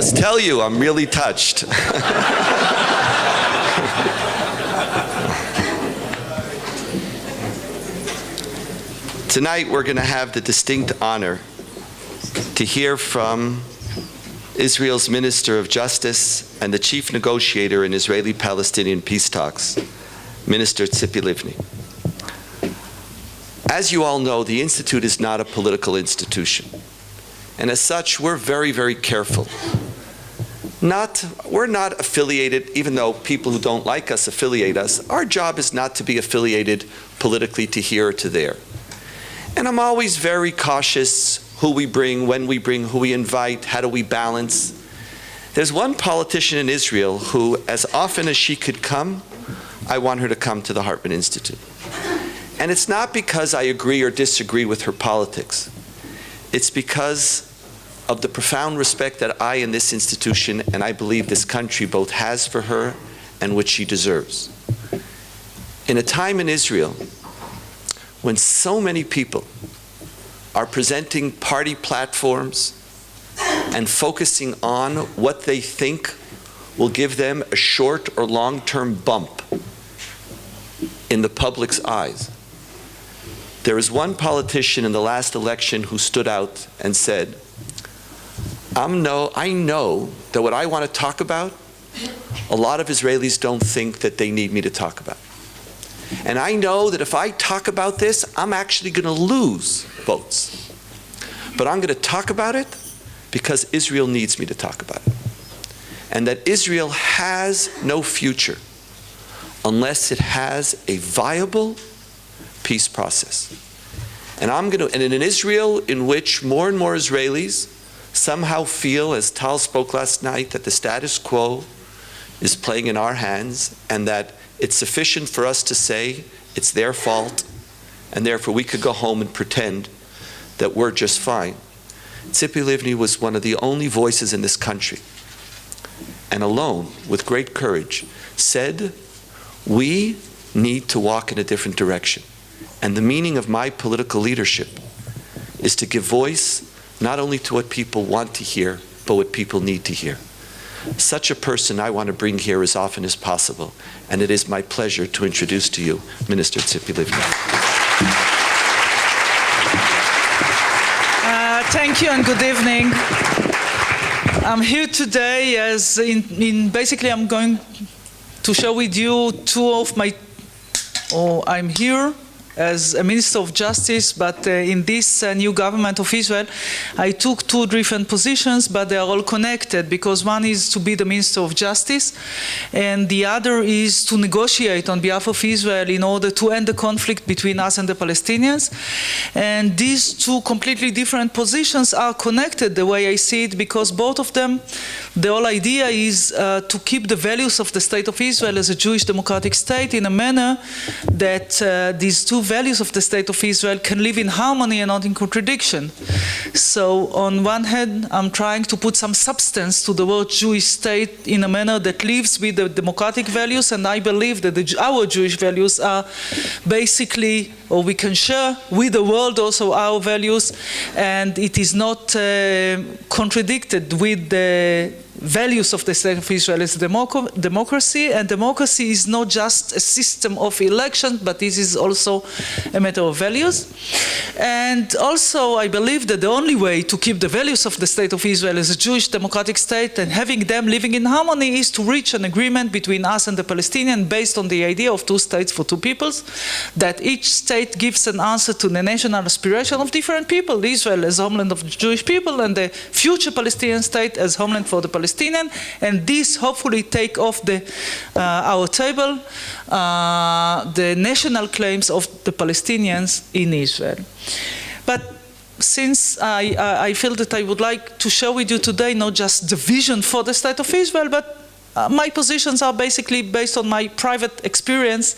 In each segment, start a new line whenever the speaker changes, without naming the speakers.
must tell you, I'm really touched. Tonight we're going to have the distinct honor to hear from Israel's Minister of Justice and the chief negotiator in Israeli-Palestinian peace talks, Minister Tzipi Livni. As you all know, the Institute is not a political institution. And as such, we're very, very careful. We're not affiliated, even though people who don't like us affiliate us. Our job is not to be affiliated politically to here or to there. And I'm always very cautious who we bring, when we bring, who we invite, how do we balance. There's one politician in Israel who, as often as she could come, I want her to come to the Hartman Institute. And it's not because I agree or disagree with her politics. It's because of the profound respect that I in this institution, and I believe this country, both has for her and which she deserves. In a time in Israel when so many people are presenting party platforms and focusing on what they think will give them a short or long-term bump in the public's eyes, there is one politician in the last election who stood out and said, I know that what I want to talk about, a lot of Israelis don't think that they need me to talk about. And I know that if I talk about this, I'm actually going to lose votes. But I'm going to talk about it because Israel needs me to talk about it. And that Israel has no future unless it has a viable peace process. And in an Israel in which more and more Israelis somehow feel, as Tal spoke last night, that the status quo is playing in our hands and that it's sufficient for us to say it's their fault and therefore we could go home and pretend that we're just fine. Tzipi Livni was one of the only voices in this country, and alone, with great courage, said, we need to walk in a different direction. And the meaning of my political leadership is to give voice not only to what people want to hear, but what people need to hear. Such a person I want to bring here as often as possible, and it is my pleasure to introduce to you Minister Tzipi Livni.
Thank you and good evening. I'm here today as basically I'm going to share with you I'm here as a Minister of Justice, but in this new government of Israel, I took two different positions, but they are all connected, because one is to be the Minister of Justice, and the other is to negotiate on behalf of Israel in order to end the conflict between us and the Palestinians. And these two completely different positions are connected, the way I see it, because both of them, the whole idea is to keep the values of the State of Israel as a Jewish democratic state in a manner that these two values of the State of Israel can live in harmony and not in contradiction. So on one hand, I'm trying to put some substance to the word Jewish state in a manner that lives with the democratic values, and I believe that our Jewish values are basically, or we can share with the world also our values, and it is not contradicted with the values of the State of Israel as democracy, and democracy is not just a system of elections, but this is also a matter of values. And also I believe that the only way to keep the values of the State of Israel as a Jewish democratic state and having them living in harmony is to reach an agreement between us and the Palestinians based on the idea of two states for two peoples, that each state gives an answer to the national aspiration of different people, Israel as homeland of the Jewish people and the future Palestinian state as homeland for the Palestinians, and this hopefully take off our table the national claims of the Palestinians in Israel. But since I feel that I would like to share with you today not just the vision for the State of Israel, but my positions are basically based on my private experience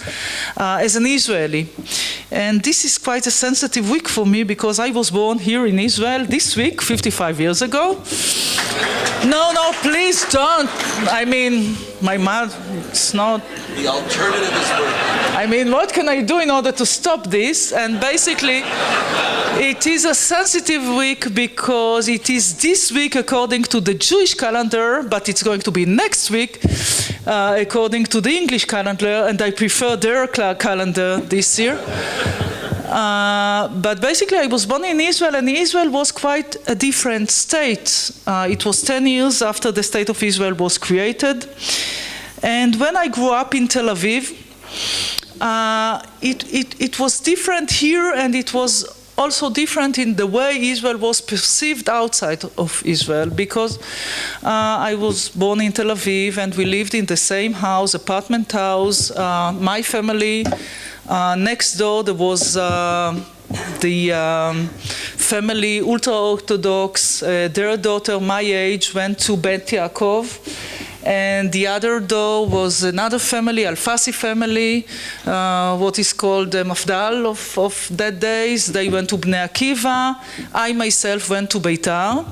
as an Israeli. And this is quite a sensitive week for me, because I was born here in Israel this week, 55 years ago. No, please don't. I mean, my mother, it's not.
The alternative is working.
I mean, what can I do in order to stop this? And basically, it is a sensitive week because it is this week according to the Jewish calendar, but it's going to be next week according to the English calendar, and I prefer their calendar this year. But basically, I was born in Israel, and Israel was quite a different state. It was 10 years after the State of Israel was created. And when I grew up in Tel Aviv, it was different here, and it was also different in the way Israel was perceived outside of Israel, because I was born in Tel Aviv, and we lived in the same house, apartment house. My family, next door there was the family, ultra-Orthodox. Their daughter, my age, went to Bet Yaakov. And the other door was another family, Alfasi family, what is called the Mafdal of that days. They went to Bnei Akiva. I myself went to Beitar.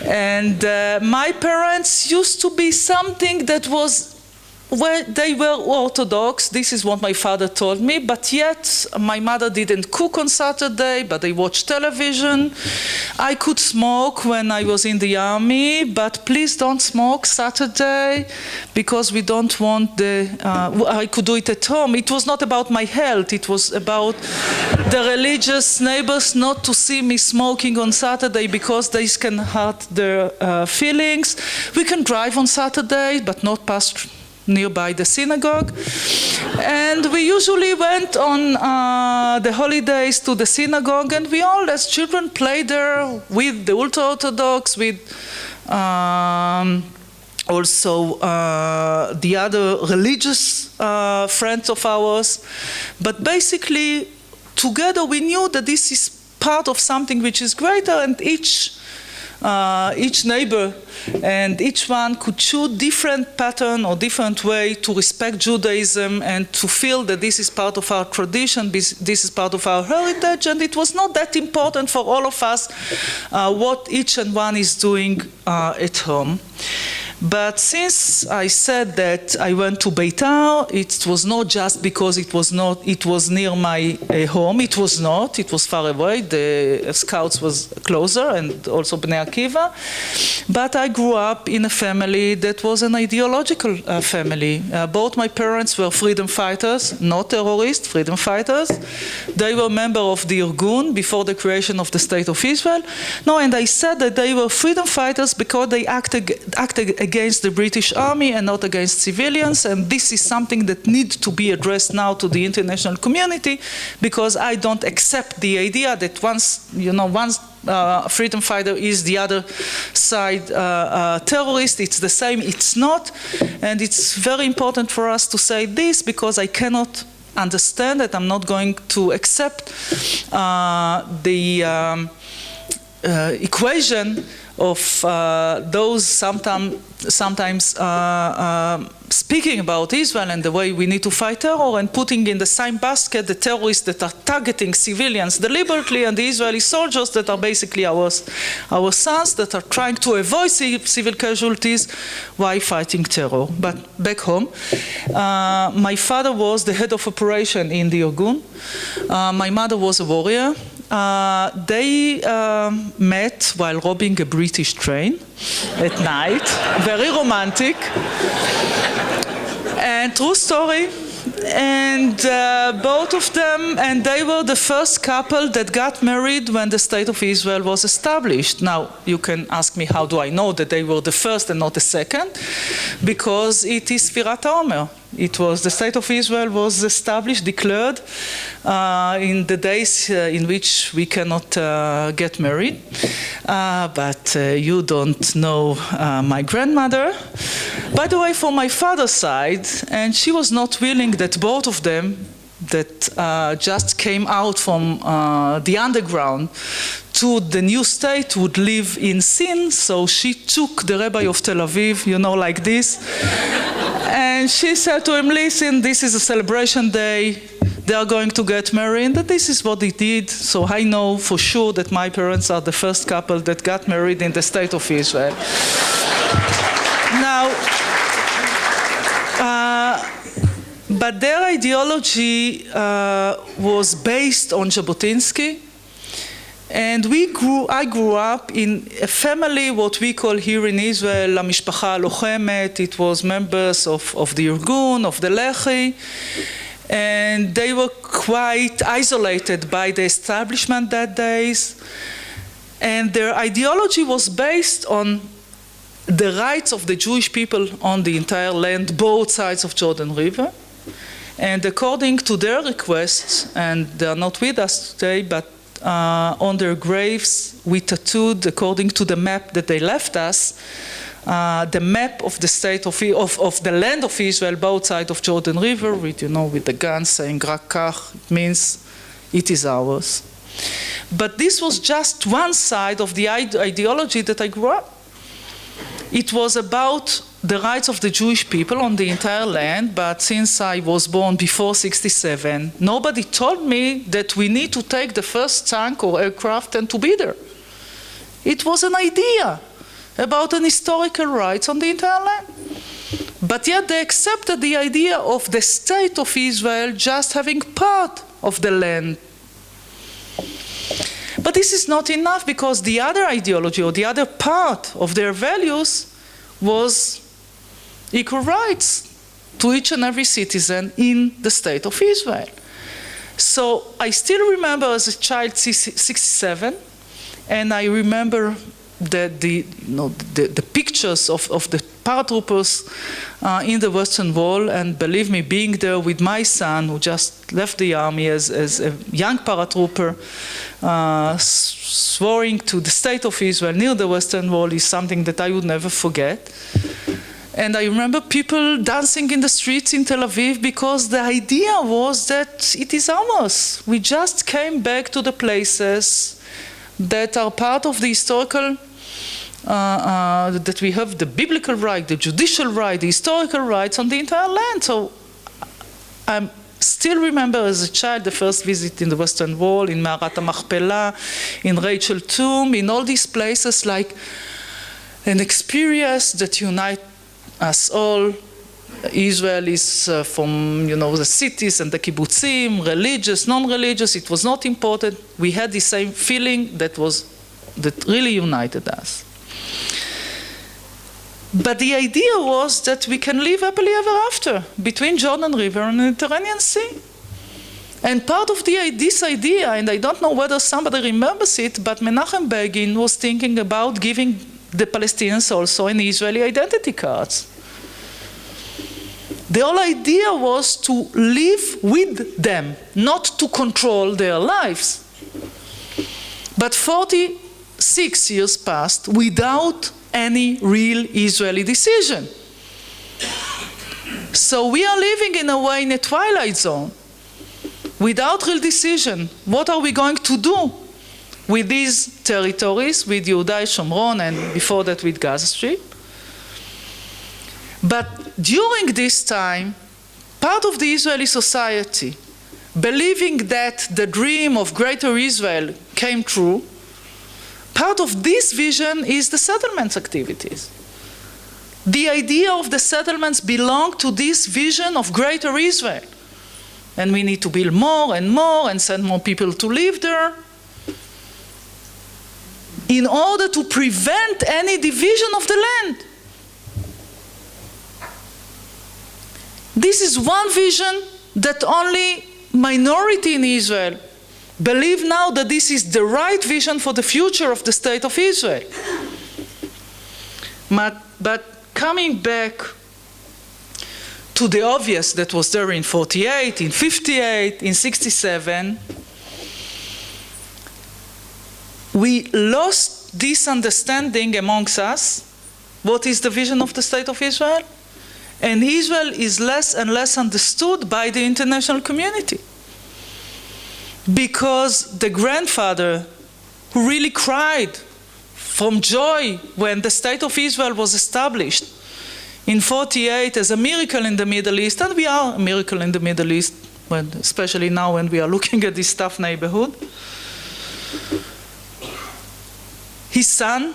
And my parents used to be something that was, well, they were Orthodox. This is what my father told me, but yet my mother didn't cook on Saturday, but they watched television. I could smoke when I was in the army, but please don't smoke Saturday because we don't want I could do it at home. It was not about my health. It was about the religious neighbors not to see me smoking on Saturday because this can hurt their feelings. We can drive on Saturday, but not past nearby the synagogue. And we usually went on the holidays to the synagogue, and we all as children played there with the ultra-Orthodox, with also the other religious friends of ours. But basically, together we knew that this is part of something which is greater, and each neighbor and each one could choose different pattern or different way to respect Judaism and to feel that this is part of our tradition, this is part of our heritage, and it was not that important for all of us what each and one is doing at home. But since I said that I went to Beitar, it was not just because it was near my home. It was not. It was far away. The Scouts was closer, and also Bnei Akiva. But I grew up in a family that was an ideological family. Both my parents were freedom fighters, not terrorists, freedom fighters. They were members of the Irgun before the creation of the State of Israel. No, and I said that they were freedom fighters because they acted against the British Army and not against civilians, and this is something that needs to be addressed now to the international community, because I don't accept the idea that once a freedom fighter is the other side terrorist. It's the same. It's not, and it's very important for us to say this, because I cannot understand that. I'm not going to accept the equation of those sometimes speaking about Israel and the way we need to fight terror, and putting in the same basket the terrorists that are targeting civilians deliberately and the Israeli soldiers that are basically our sons that are trying to avoid civil casualties while fighting terror. But back home, my father was the head of operation in the Irgun. My mother was a warrior. They met while robbing a British train at night. Very romantic. And true story. And both of them, and they were the first couple that got married when the State of Israel was established. Now, you can ask me, how do I know that they were the first and not the second? Because it is Sfirat HaOmer. It was, the State of Israel was established, declared, in the days in which we cannot get married. But you don't know my grandmother. By the way, for my father's side, and she was not willing that both of them that just came out from the underground to the new state would live in sin, so she took the rabbi of Tel Aviv, like this, and she said to him, listen, this is a celebration day, they are going to get married, and this is what they did. So I know for sure that my parents are the first couple that got married in the State of Israel. Now, But their ideology was based on Jabotinsky. And I grew up in a family, what we call here in Israel, המשפחה הלוחמת. It was members of the Irgun, of the Lehi. And they were quite isolated by the establishment that days. And their ideology was based on the rights of the Jewish people on the entire land, both sides of Jordan River. And according to their requests, and they are not with us today, but on their graves, we tattooed, according to the map that they left us, the map of the state of the land of Israel, both sides of Jordan River, with, with the gun saying "Rak kach," it means it is ours. But this was just one side of the ideology that I grew up. It was about the rights of the Jewish people on the entire land, but since I was born before '67, nobody told me that we need to take the first tank or aircraft and to be there. It was an idea about an historical rights on the entire land. But yet they accepted the idea of the state of Israel just having part of the land. But this is not enough, because the other ideology or the other part of their values was equal rights to each and every citizen in the state of Israel. So I still remember as a child 67, and I remember the pictures of the paratroopers in the Western Wall, and believe me, being there with my son, who just left the army as a young paratrooper, swearing to the state of Israel near the Western Wall, is something that I would never forget. And I remember people dancing in the streets in Tel Aviv, because the idea was that it is ours. We just came back to the places that are part of the historical, that we have the biblical right, the judicial right, the historical rights on the entire land. So I still remember as a child the first visit in the Western Wall, in Ma'arat HaMachpelah, in Rachel Tomb, in all these places, like an experience that unites us all. Israel is from, the cities and the kibbutzim, religious, non-religious. It was not important. We had the same feeling that really united us. But the idea was that we can live happily ever after between Jordan River and the Mediterranean Sea. And part of this idea, and I don't know whether somebody remembers it, but Menachem Begin was thinking about giving the Palestinians also an Israeli identity cards. The whole idea was to live with them, not to control their lives. But 46 years passed without any real Israeli decision. So we are living in a way in a twilight zone, without real decision. What are we going to do with these territories, with Yehuda Shomron, and before that with Gaza Strip? But during this time, part of the Israeli society, believing that the dream of Greater Israel came true, part of this vision is the settlements activities. The idea of the settlements belong to this vision of Greater Israel. And we need to build more and send more people to live there, in order to prevent any division of the land. This is one vision that only minority in Israel believe now that this is the right vision for the future of the state of Israel. But coming back to the obvious that was there in 48, in 58, in 67, we lost this understanding amongst us. What is the vision of the state of Israel? And Israel is less and less understood by the international community. Because the grandfather who really cried from joy when the state of Israel was established in 48 as a miracle in the Middle East, and we are a miracle in the Middle East, especially now when we are looking at this tough neighborhood. His son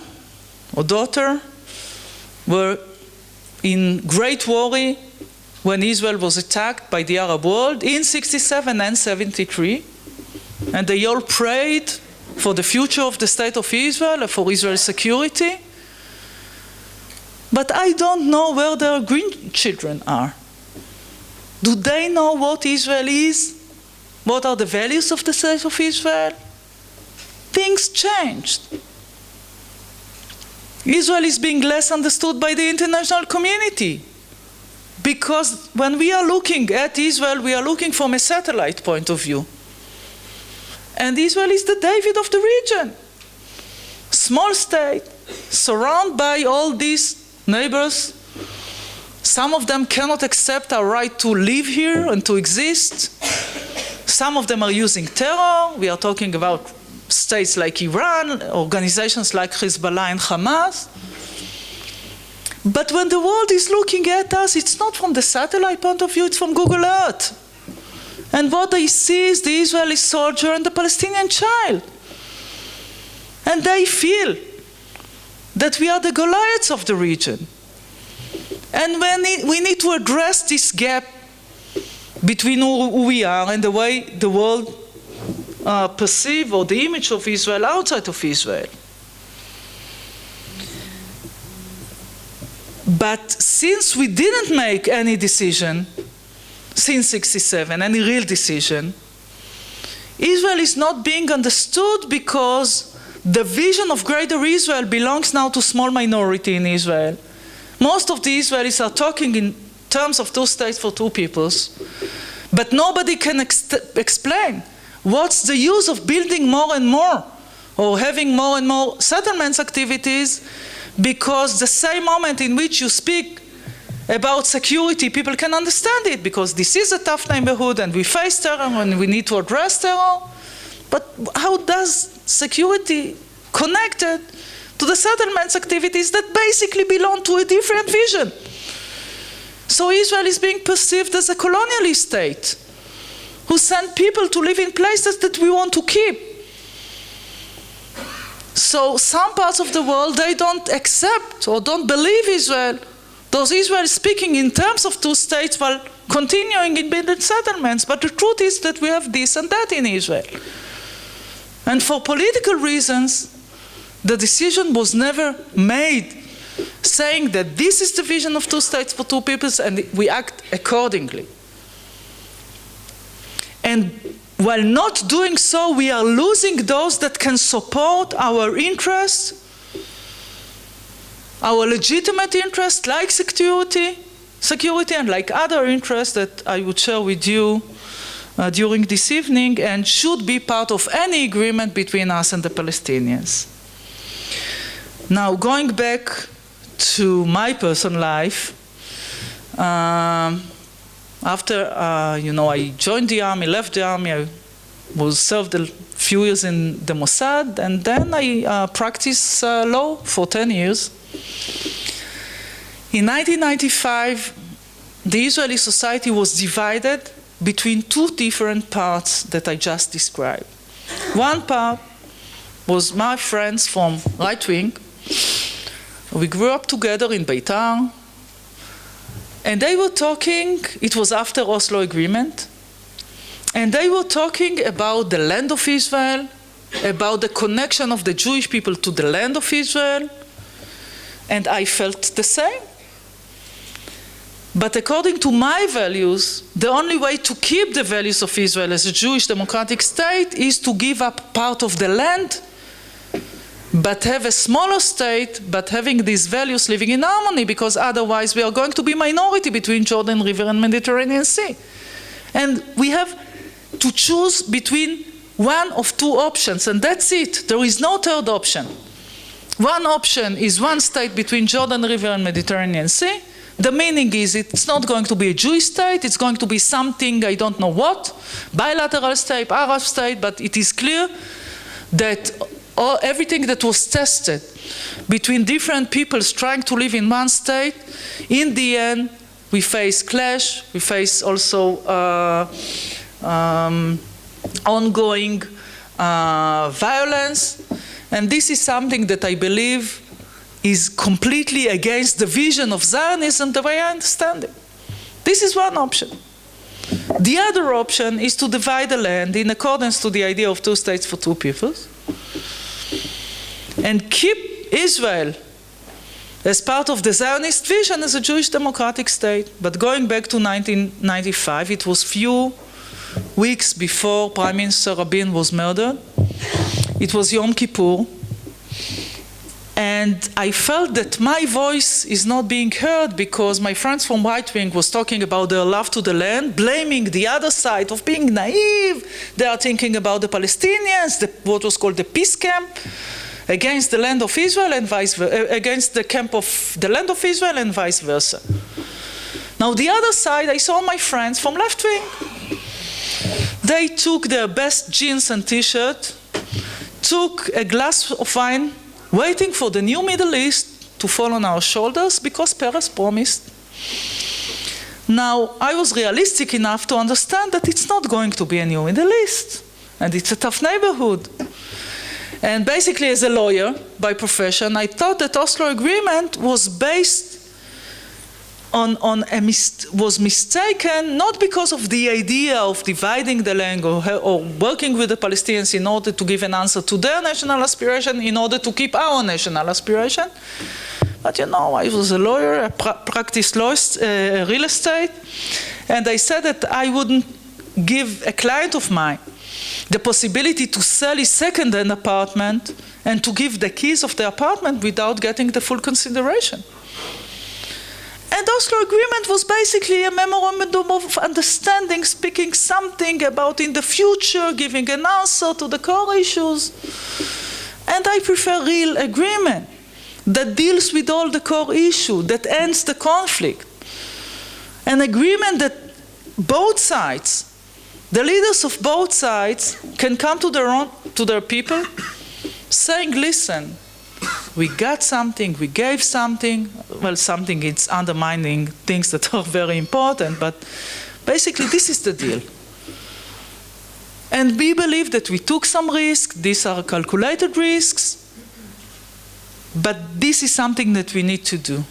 or daughter were in great worry when Israel was attacked by the Arab world in 67 and 73. And they all prayed for the future of the state of Israel, for Israel's security. But I don't know where their grandchildren are. Do they know what Israel is? What are the values of the state of Israel? Things changed. Israel is being less understood by the international community. Because when we are looking at Israel, we are looking from a satellite point of view. And Israel is the David of the region. Small state, surrounded by all these neighbors. Some of them cannot accept our right to live here and to exist. Some of them are using terror. We are talking about states like Iran, organizations like Hezbollah and Hamas. But when the world is looking at us, it's not from the satellite point of view, it's from Google Earth. And what they see is the Israeli soldier and the Palestinian child. And they feel that we are the Goliaths of the region. And we need to address this gap between who we are and the way the world perceives or the image of Israel outside of Israel. But since we didn't make any decision since 67, any real decision, Israel is not being understood because the vision of greater Israel belongs now to a small minority in Israel. Most of the Israelis are talking in terms of two states for two peoples, but nobody can explain what's the use of building more and more or having more and more settlements activities, because the same moment in which you speak about security, people can understand it, because this is a tough neighborhood and we face terror and we need to address terror. But how does security connected to the settlements activities that basically belong to a different vision? So Israel is being perceived as a colonialist state who sent people to live in places that we want to keep. So some parts of the world, they don't accept or don't believe Israel. Those Israel speaking in terms of two states while continuing in building settlements. But the truth is that we have this and that in Israel. And for political reasons, the decision was never made saying that this is the vision of two states for two peoples and we act accordingly. And while not doing so, we are losing those that can support our interests, our legitimate interests like security and like other interests that I would share with you during this evening and should be part of any agreement between us and the Palestinians. Now, going back to my personal life, after I joined the army, left the army, I served a few years in the Mossad, and then I practiced law for 10 years. In 1995, the Israeli society was divided between two different parts that I just described. One part was my friends from right wing. We grew up together in Beitar, and they were talking, it was after Oslo Agreement, and they were talking about the land of Israel, about the connection of the Jewish people to the land of Israel, and I felt the same. But according to my values, the only way to keep the values of Israel as a Jewish democratic state is to give up part of the land, but have a smaller state, but having these values living in harmony, because otherwise we are going to be minority between Jordan River and Mediterranean Sea. And we have to choose between one of two options, and that's it. There is no third option. One option is one state between Jordan River and Mediterranean Sea. The meaning is it's not going to be a Jewish state, it's going to be something, I don't know what, bilateral state, Arab state, but it is clear that everything that was tested between different peoples trying to live in one state, in the end, we face clash, we face also ongoing violence, and this is something that I believe is completely against the vision of Zionism the way I understand it. This is one option. The other option is to divide the land in accordance to the idea of two states for two peoples and keep Israel as part of the Zionist vision as a Jewish democratic state. But going back to 1995, it was few weeks before Prime Minister Rabin was murdered. It was Yom Kippur. And I felt that my voice is not being heard because my friends from right wing was talking about their love to the land, blaming the other side of being naive. They are thinking about the Palestinians, what was called the peace camp, against the land of Israel and vice versa, against the camp of the land of Israel and vice versa. Now the other side, I saw my friends from left wing. They took their best jeans and t-shirt, took a glass of wine, waiting for the new Middle East to fall on our shoulders because Peres promised. Now, I was realistic enough to understand that it's not going to be a new Middle East, and it's a tough neighborhood. And basically, as a lawyer by profession, I thought that Oslo Agreement was based was mistaken, not because of the idea of dividing the land or working with the Palestinians in order to give an answer to their national aspiration in order to keep our national aspiration. But you know, I was a lawyer, I practiced law, real estate, and I said that I wouldn't give a client of mine the possibility to sell his second-hand apartment and to give the keys of the apartment without getting the full consideration. And the Oslo Agreement was basically a memorandum of understanding, speaking something about in the future, giving an answer to the core issues. And I prefer real agreement that deals with all the core issues, that ends the conflict. An agreement that both sides, the leaders of both sides, can come to their people saying, listen, we got something, we gave something. Well, something it's undermining things that are very important, but basically this is the deal. And we believe that we took some risks, these are calculated risks, but this is something that we need to do.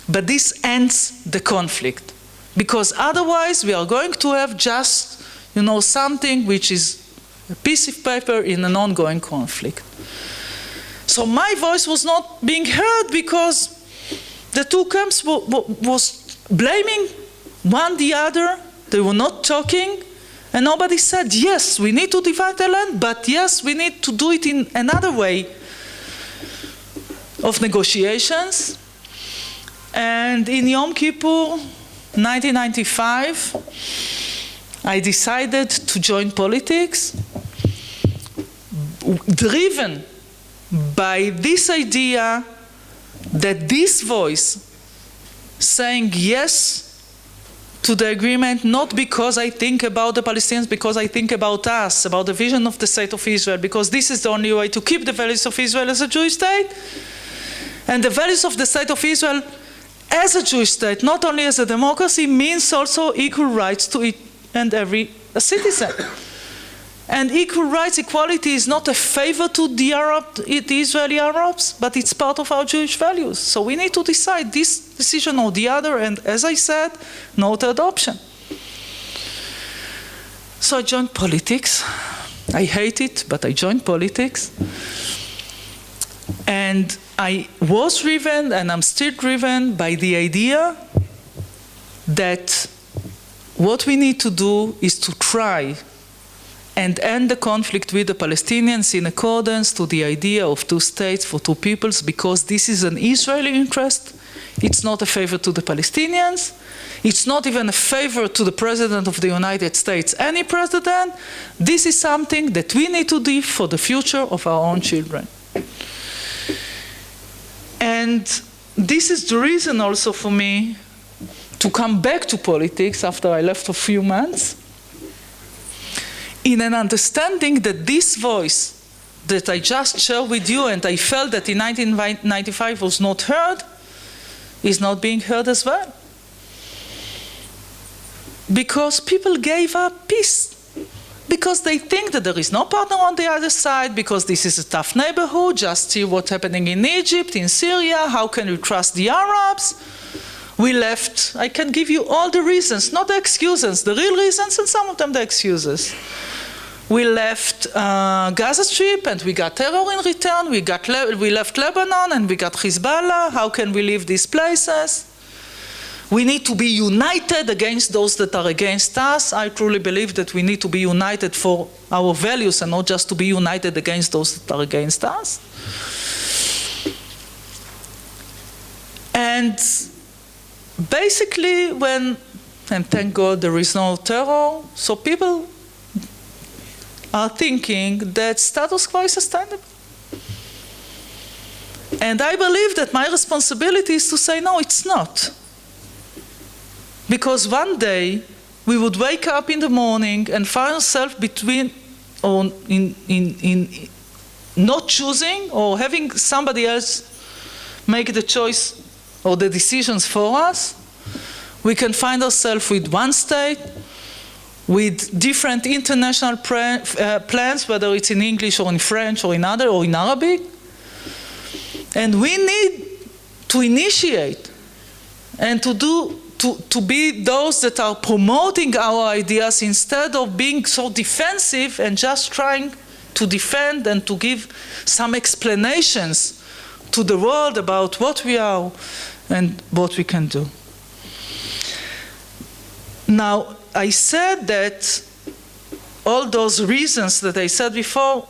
But this ends the conflict, because otherwise we are going to have just, something which is a piece of paper in an ongoing conflict. So my voice was not being heard because the two camps was blaming one the other. They were not talking, and nobody said, yes, we need to divide the land, but yes, we need to do it in another way of negotiations. And in Yom Kippur, 1995, I decided to join politics, driven by this idea that this voice saying yes to the agreement, not because I think about the Palestinians, because I think about us, about the vision of the state of Israel, because this is the only way to keep the values of Israel as a Jewish state, and the values of the state of Israel as a Jewish state, not only as a democracy, means also equal rights to each and every citizen. And equal rights, equality is not a favor to the Israeli Arabs, but it's part of our Jewish values. So we need to decide this decision or the other, and as I said, no third option. So I joined politics. I hate it, but I joined politics. And I was driven, and I'm still driven, by the idea that what we need to do is to try and end the conflict with the Palestinians in accordance to the idea of two states for two peoples, because this is an Israeli interest. It's not a favor to the Palestinians. It's not even a favor to the President of the United States, any president. This is something that we need to do for the future of our own children. And this is the reason also for me to come back to politics after I left for a few months, in an understanding that this voice that I just shared with you, and I felt that in 1995 was not heard, is not being heard as well. Because people gave up peace. Because they think that there is no partner on the other side, because this is a tough neighborhood, just see what's happening in Egypt, in Syria, how can you trust the Arabs? We left, I can give you all the reasons, not the excuses, the real reasons, and some of them the excuses. We left Gaza Strip and we got terror in return. We left Lebanon and we got Hezbollah. How can we leave these places? We need to be united against those that are against us. I truly believe that we need to be united for our values and not just to be united against those that are against us. And basically and thank God there is no terror, so people are thinking that status quo is sustainable. And I believe that my responsibility is to say, no, it's not. Because one day we would wake up in the morning and find ourselves between, or in not choosing or having somebody else make the choice or the decisions for us. We can find ourselves with one state, with different international plans, whether it's in English or in French or in other or in Arabic. And we need to initiate and to be those that are promoting our ideas instead of being so defensive and just trying to defend and to give some explanations to the world about what we are and what we can do. Now, I said that all those reasons that I said before,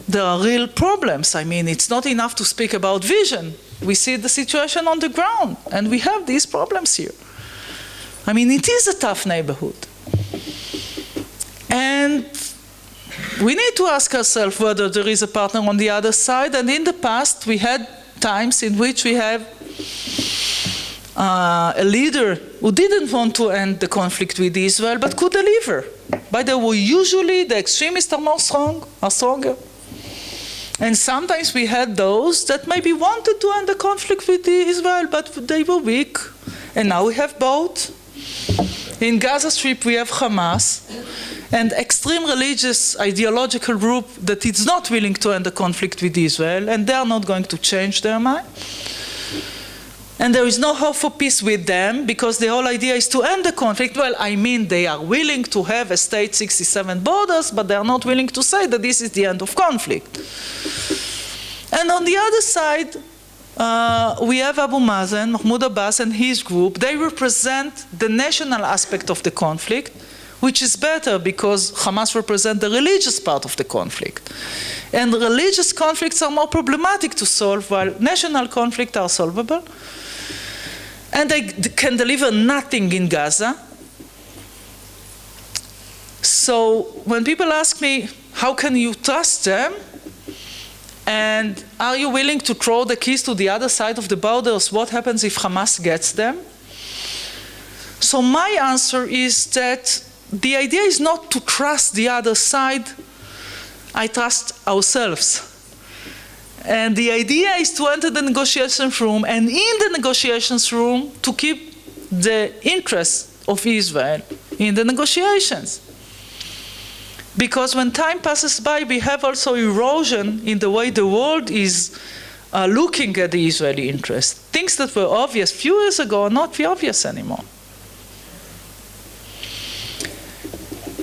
there are real problems. I mean, it's not enough to speak about vision. We see the situation on the ground, and we have these problems here. I mean, it is a tough neighborhood. And we need to ask ourselves whether there is a partner on the other side. And in the past, we had times in which we have a leader who didn't want to end the conflict with Israel, but could deliver. By the way, usually the extremists are stronger. And sometimes we had those that maybe wanted to end the conflict with Israel, but they were weak. And now we have both. In Gaza Strip, we have Hamas, an extreme religious ideological group that is not willing to end the conflict with Israel, and they are not going to change their mind. And there is no hope for peace with them, because the whole idea is to end the conflict. Well, I mean, they are willing to have a state 67 borders, but they are not willing to say that this is the end of conflict. And on the other side, we have Abu Mazen, Mahmoud Abbas, and his group. They represent the national aspect of the conflict, which is better because Hamas represents the religious part of the conflict. And religious conflicts are more problematic to solve, while national conflicts are solvable. And they can deliver nothing in Gaza. So when people ask me, how can you trust them? And are you willing to throw the keys to the other side of the borders? What happens if Hamas gets them? So my answer is that the idea is not to trust the other side. I trust ourselves. And the idea is to enter the negotiations room, and in the negotiations room to keep the interests of Israel in the negotiations. Because when time passes by, we have also erosion in the way the world is looking at the Israeli interest. Things that were obvious a few years ago are not obvious anymore.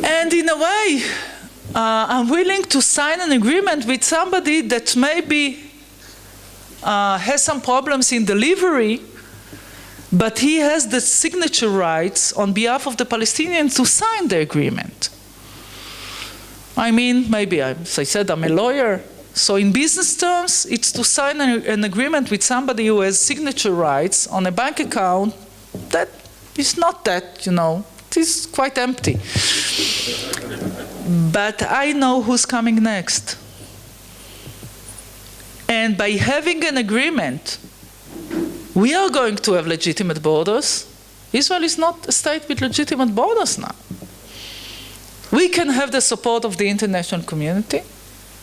And in a way, I'm willing to sign an agreement with somebody that maybe has some problems in delivery, but he has the signature rights on behalf of the Palestinians to sign the agreement. I mean, maybe, as I said, I'm a lawyer. So in business terms, it's to sign an agreement with somebody who has signature rights on a bank account that is not that, it is quite empty. But I know who's coming next. And by having an agreement, we are going to have legitimate borders. Israel is not a state with legitimate borders now. We can have the support of the international community.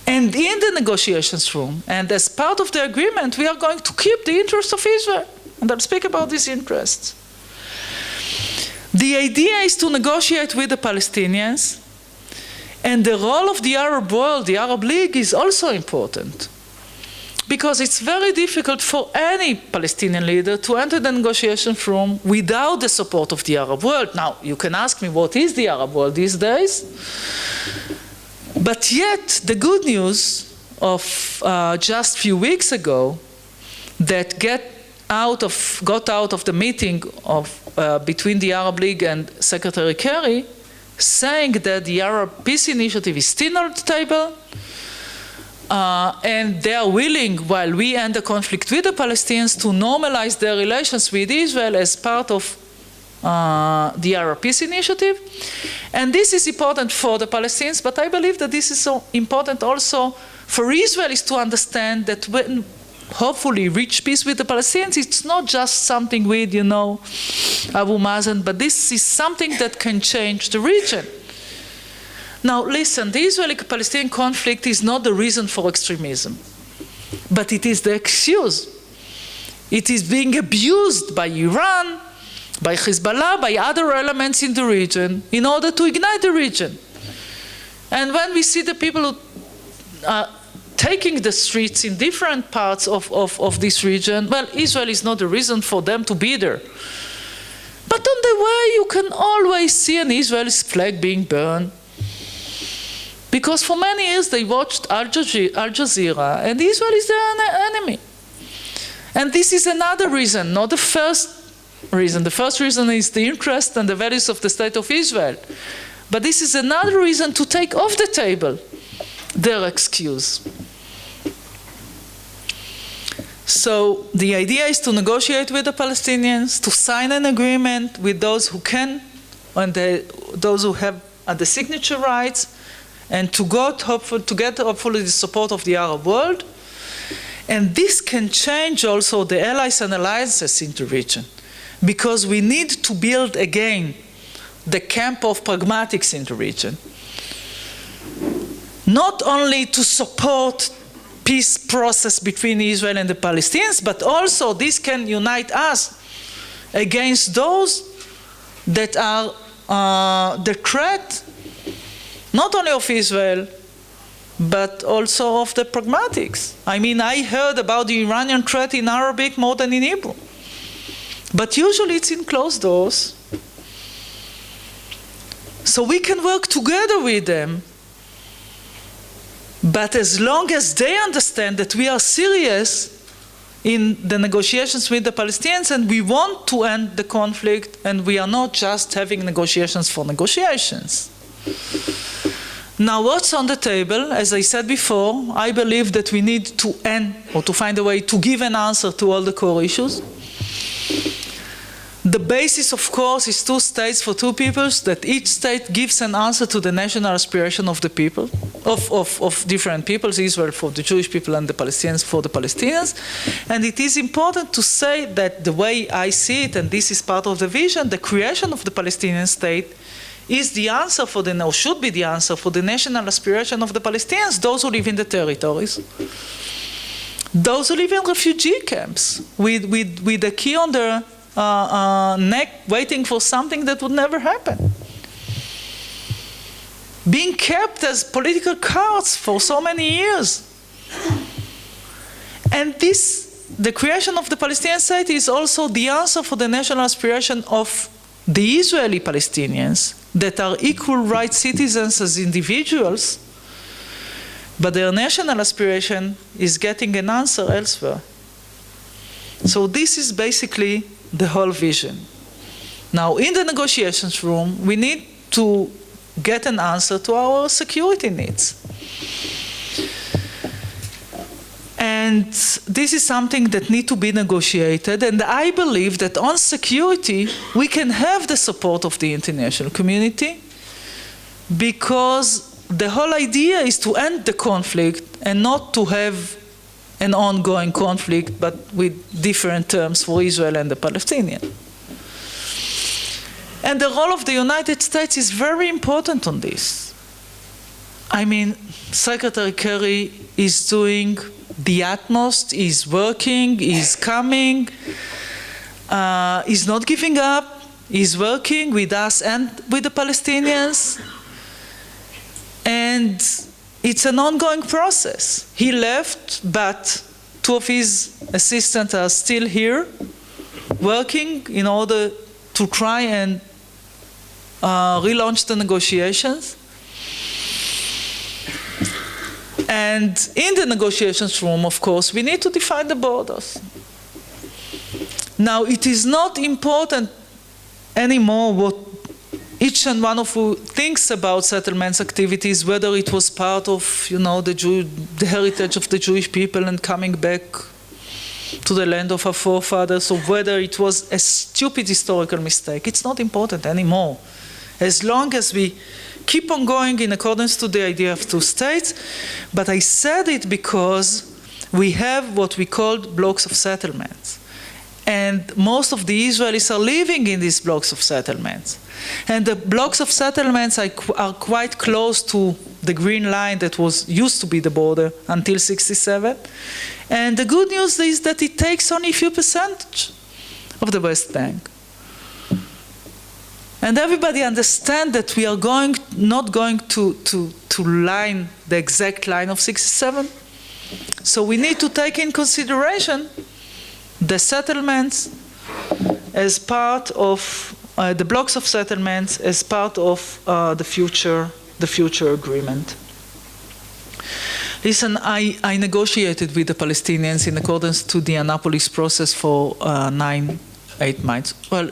And in the negotiations room, and as part of the agreement, we are going to keep the interests of Israel. And I'll speak about these interests. The idea is to negotiate with the Palestinians. And the role of the Arab world, the Arab League, is also important. because it's very difficult for any Palestinian leader to enter the negotiation room without the support of the Arab world. Now, you can ask me, what is the Arab world these days? But yet, the good news of just a few weeks ago that got out of the meeting between the Arab League and Secretary Kerry, saying that the Arab Peace Initiative is still on the table, and they are willing, while we end the conflict with the Palestinians, to normalize their relations with Israel as part of the Arab Peace Initiative. And this is important for the Palestinians, but I believe that this is so important also for Israelis to understand that when hopefully reach peace with the Palestinians, it's not just something with, Abu Mazen, but this is something that can change the region. Now listen, the Israeli-Palestinian conflict is not the reason for extremism, but it is the excuse. It is being abused by Iran, by Hezbollah, by other elements in the region in order to ignite the region. And when we see the people who are taking the streets in different parts of this region, well, Israel is not the reason for them to be there. But on the way, you can always see an Israeli flag being burned. Because for many years they watched Al Jazeera, and Israel is their enemy. And this is another reason, not the first reason. The first reason is the interest and the values of the State of Israel. But this is another reason to take off the table their excuse. So the idea is to negotiate with the Palestinians, to sign an agreement with those who can, and those who have the signature rights, and to get hopefully the support of the Arab world. And this can change also the allies and alliances in the region, because we need to build again the camp of pragmatics in the region. Not only to support peace process between Israel and the Palestinians, but also this can unite us against those that are the threat not only of Israel, but also of the pragmatics. I mean, I heard about the Iranian threat in Arabic more than in Hebrew. But usually it's in closed doors. So we can work together with them. But as long as they understand that we are serious in the negotiations with the Palestinians and we want to end the conflict, and we are not just having negotiations for negotiations. Now, what's on the table? As I said before, I believe that we need to end, or to find a way to give an answer to all the core issues. The basis, of course, is 2 states for 2 peoples, that each state gives an answer to the national aspiration of the people, of different peoples, Israel for the Jewish people and the Palestinians for the Palestinians. And it is important to say that the way I see it, and this is part of the vision, the creation of the Palestinian state is the answer for or should be the answer for the national aspiration of the Palestinians, those who live in the territories, those who live in refugee camps, with a key on their neck, waiting for something that would never happen, being kept as political cards for so many years. And the creation of the Palestinian state is also the answer for the national aspiration of the Israeli-Palestinians, that are equal rights citizens as individuals, but their national aspiration is getting an answer elsewhere. So this is basically the whole vision. Now, in the negotiations room, we need to get an answer to our security needs. And this is something that needs to be negotiated. And I believe that on security, we can have the support of the international community, because the whole idea is to end the conflict and not to have an ongoing conflict, but with different terms for Israel and the Palestinian. And the role of the United States is very important on this. I mean, Secretary Kerry is doing the utmost, is working, is coming, is not giving up, is working with us and with the Palestinians. And it's an ongoing process. He left, but Two of his assistants are still here, working in order to try and relaunch the negotiations. And in the negotiations room, of course, we need to define the borders. Now, it is not important anymore what each and one of you thinks about settlements activities, whether it was part of, the heritage of the Jewish people and coming back to the land of our forefathers, or whether it was a stupid historical mistake. It's not important anymore. As long as we keep on going in accordance to the idea of two states. But I said it because we have what we call blocks of settlements. And most of the Israelis are living in these blocks of settlements. And the blocks of settlements are quite close to the green line that used to be the border until 1967. And the good news is that it takes only a few percentage of the West Bank. And everybody understands that we are not going to line the exact line of 1967. So we need to take in consideration the settlements as part of the blocks of settlements as part of the future agreement. Listen, I negotiated with the Palestinians in accordance to the Annapolis process for 8 months. Well,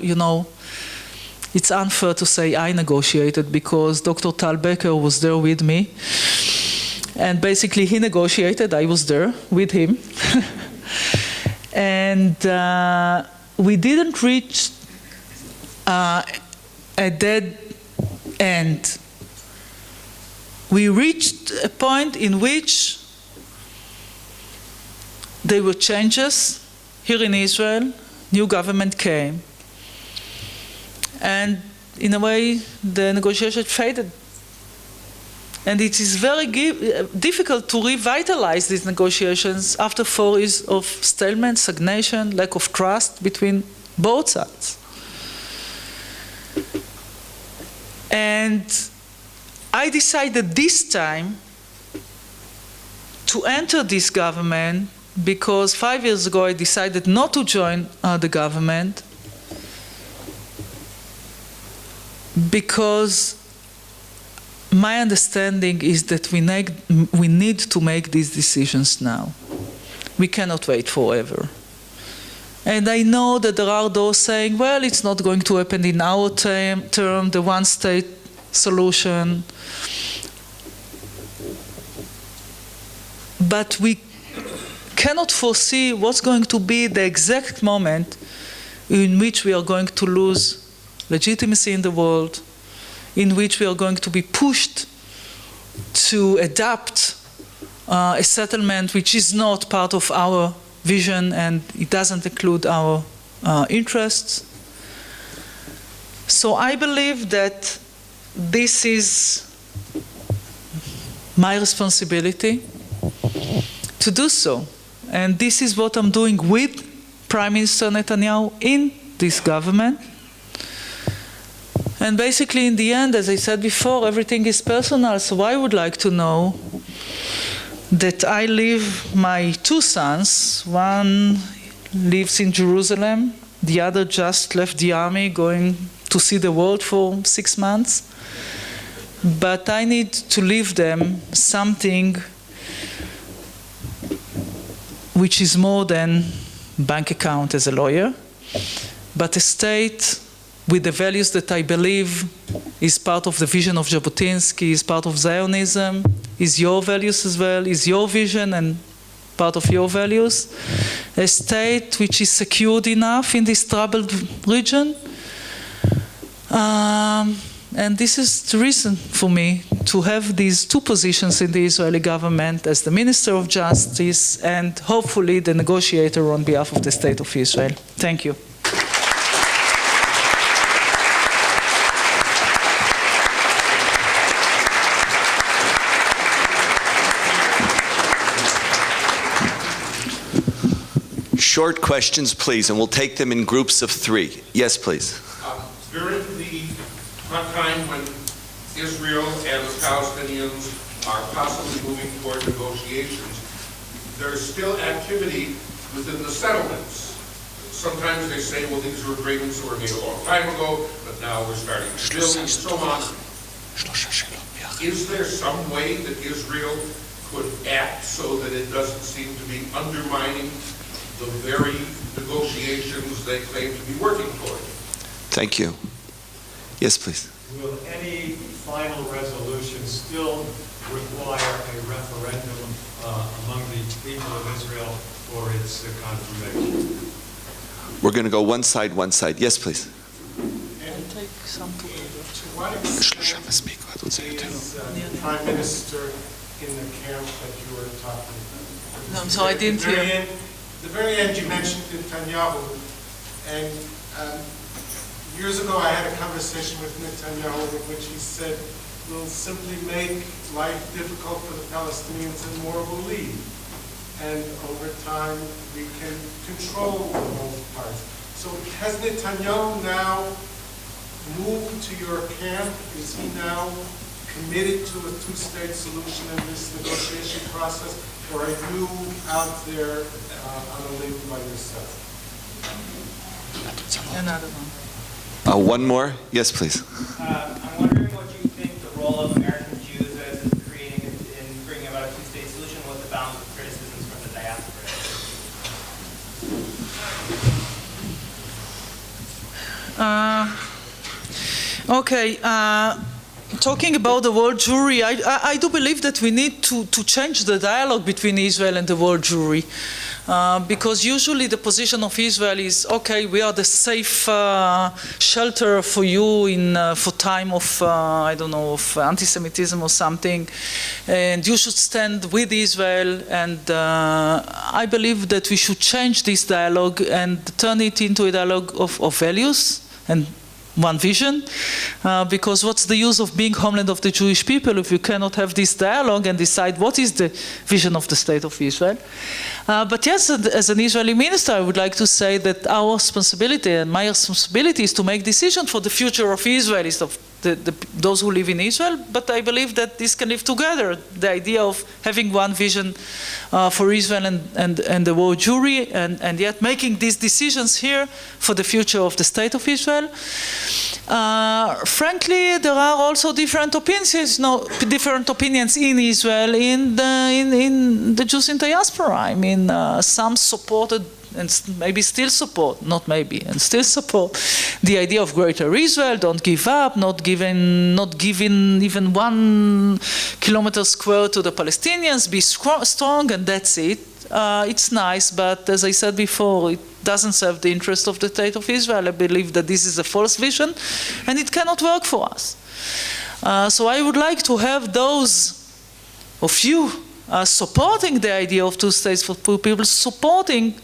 it's unfair to say I negotiated because Dr. Tal Becker was there with me. And basically he negotiated, I was there with him. And we didn't reach a dead end. We reached a point in which there were changes here in Israel, new government came, and in a way the negotiation faded. And it is very difficult to revitalize these negotiations after 4 years of stalemate, stagnation, lack of trust between both sides. And I decided this time to enter this government because 5 years ago I decided not to join the government because my understanding is that we need to make these decisions now. We cannot wait forever. And I know that there are those saying, well, it's not going to happen in our term, the one-state solution. But we cannot foresee what's going to be the exact moment in which we are going to lose legitimacy in the world, in which we are going to be pushed to adapt a settlement which is not part of our vision and it doesn't include our interests. So I believe that this is my responsibility to do so. And this is what I'm doing with Prime Minister Netanyahu in this government. And basically, in the end, as I said before, everything is personal. So I would like to know that I leave my 2 sons. One lives in Jerusalem. The other just left the army, going to see the world for 6 months. But I need to leave them something which is more than bank account as a lawyer, but a state with the values that I believe is part of the vision of Jabotinsky, is part of Zionism, is your values as well, is your vision and part of your values. A state which is secured enough in this troubled region. And this is the reason for me to have these 2 positions in the Israeli government as the Minister of Justice and hopefully the negotiator on behalf of the State of Israel. Thank you.
Short questions, please, and we'll take them in groups of 3. Yes, please.
During the time when Israel and the Palestinians are possibly moving toward negotiations, there's still activity within the settlements. Sometimes they say, well, these are agreements that were made a long time ago, but now we're starting to build and so on. Is there some way that Israel could act so that it doesn't seem to be undermining the very negotiations they claim to be working toward?
Thank you. Yes, please.
Will any final resolution still require a referendum among the people of Israel for its confirmation?
We're going to go one side. Yes, please.
Take some
To what extent is the Prime Minister in the camp that you were talking about?
No, I'm sorry, I didn't hear.
The very end, you mentioned Netanyahu, and years ago I had a conversation with Netanyahu in which he said, we'll simply make life difficult for the Palestinians and more will leave. And over time, we can control both parts. So has Netanyahu now moved to your camp? Is he now committed to a two-state solution in this negotiation process? Or are you out there on a limb by yourself?
Another one.
One more. Yes, please.
I'm wondering what you think the role of American Jews is creating in bringing about a two-state solution, what the balance of criticisms from the diaspora is.
Okay. Talking about the world jury, I do believe that we need to change the dialogue between Israel and the world jury. Because usually the position of Israel is, okay, we are the safe shelter for you for time of, I don't know, of anti-Semitism or something, and you should stand with Israel, and I believe that we should change this dialogue and turn it into a dialogue of values and one vision, because what's the use of being homeland of the Jewish people if you cannot have this dialogue and decide what is the vision of the state of Israel? But yes, as an Israeli minister, I would like to say that our responsibility and my responsibility is to make decisions for the future of Israel, of those who live in Israel, but I believe that this can live together. The idea of having one vision for Israel and the world jury, and yet making these decisions here for the future of the state of Israel. Frankly, there are also different opinions in Israel, in the Jews in diaspora. I mean, some supported and maybe still support, not maybe, and still support the idea of greater Israel, don't give up, not giving even 1 kilometer square to the Palestinians, be strong, and that's it. It's nice, but as I said before, it doesn't serve the interest of the state of Israel. I believe that this is a false vision, and it cannot work for us. So I would like to have those of you supporting the idea of two states for two people, supporting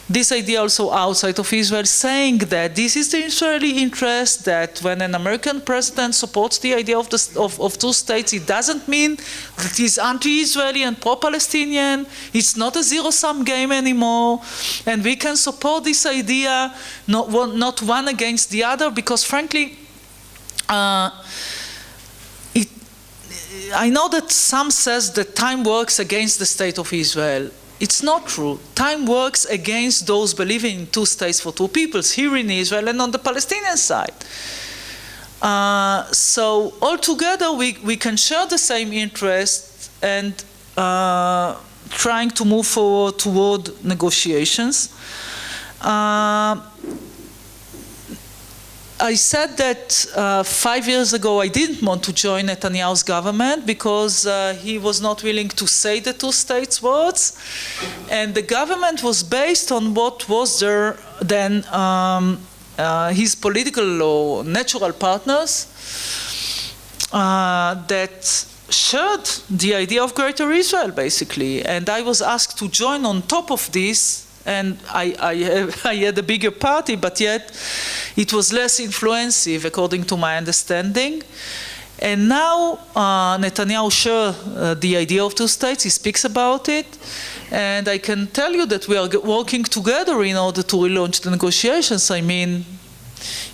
this idea also outside of Israel, saying that this is the Israeli interest, that when an American president supports the idea of two states, it doesn't mean that he's anti-Israeli and pro-Palestinian. It's not a zero-sum game anymore. And we can support this idea, not one against the other, because frankly, I know that some says that time works against the state of Israel. It's not true. Time works against those believing in two states for two peoples here in Israel and on the Palestinian side. So altogether we can share the same interests and trying to move forward toward negotiations. I said that 5 years ago I didn't want to join Netanyahu's government because he was not willing to say the two states words, and the government was based on what was there then his political or natural partners that shared the idea of greater Israel basically, and I was asked to join on top of this. And I had a bigger party, but yet it was less influensive, according to my understanding. And now Netanyahu shares the idea of two states. He speaks about it. And I can tell you that we are working together in order to relaunch the negotiations. I mean,